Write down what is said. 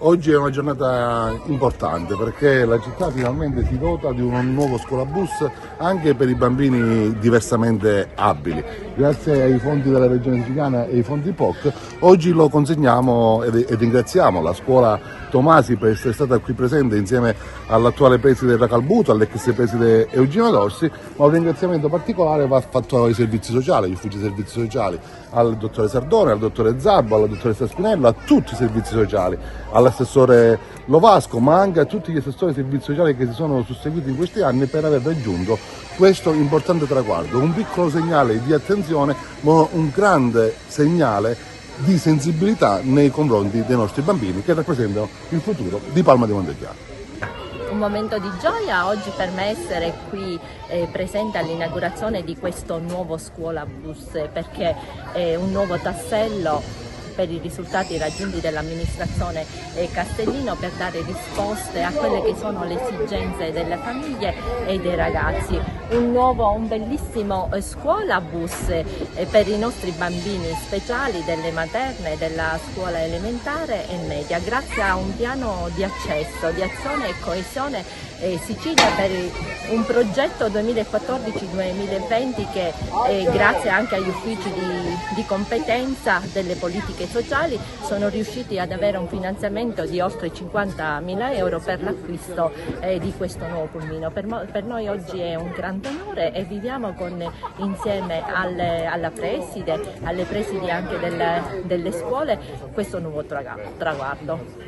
Oggi è una giornata importante perché la città finalmente si dota di un nuovo scuolabus anche per i bambini diversamente abili. Grazie ai fondi della Regione Siciliana e ai fondi POC, oggi lo consegniamo e ringraziamo la scuola Tomasi per essere stata qui presente insieme all'attuale preside Racalbuto, all'ex preside Eugenio Dorsi, ma un ringraziamento particolare va fatto ai servizi sociali, agli uffici servizi sociali, al dottore Sardone, al dottore Zabbo, alla dottoressa Spinello, a tutti i servizi sociali, all'assessore Lovasco, ma anche a tutti gli assessori dei servizi sociali che si sono susseguiti in questi anni per aver raggiunto questo importante traguardo. Un piccolo segnale di attenzione, ma un grande segnale di sensibilità nei confronti dei nostri bambini che rappresentano il futuro di Palma di Montechiaro. Un momento di gioia oggi per me essere qui presente all'inaugurazione di questo nuovo scuolabus, perché è un nuovo tassello per i risultati raggiunti dall'amministrazione Castellino per dare risposte a quelle che sono le esigenze delle famiglie e dei ragazzi. Un bellissimo scuolabus per i nostri bambini speciali delle materne, della scuola elementare e media, grazie a un piano di accesso, di azione e coesione Sicilia per un progetto 2014-2020 che grazie anche agli uffici di competenza delle politiche sociali sono riusciti ad avere un finanziamento di oltre 50.000 euro per l'acquisto di questo nuovo pulmino. Per noi oggi è un grande onore e viviamo insieme alla preside, alle presidi anche delle scuole questo nuovo traguardo.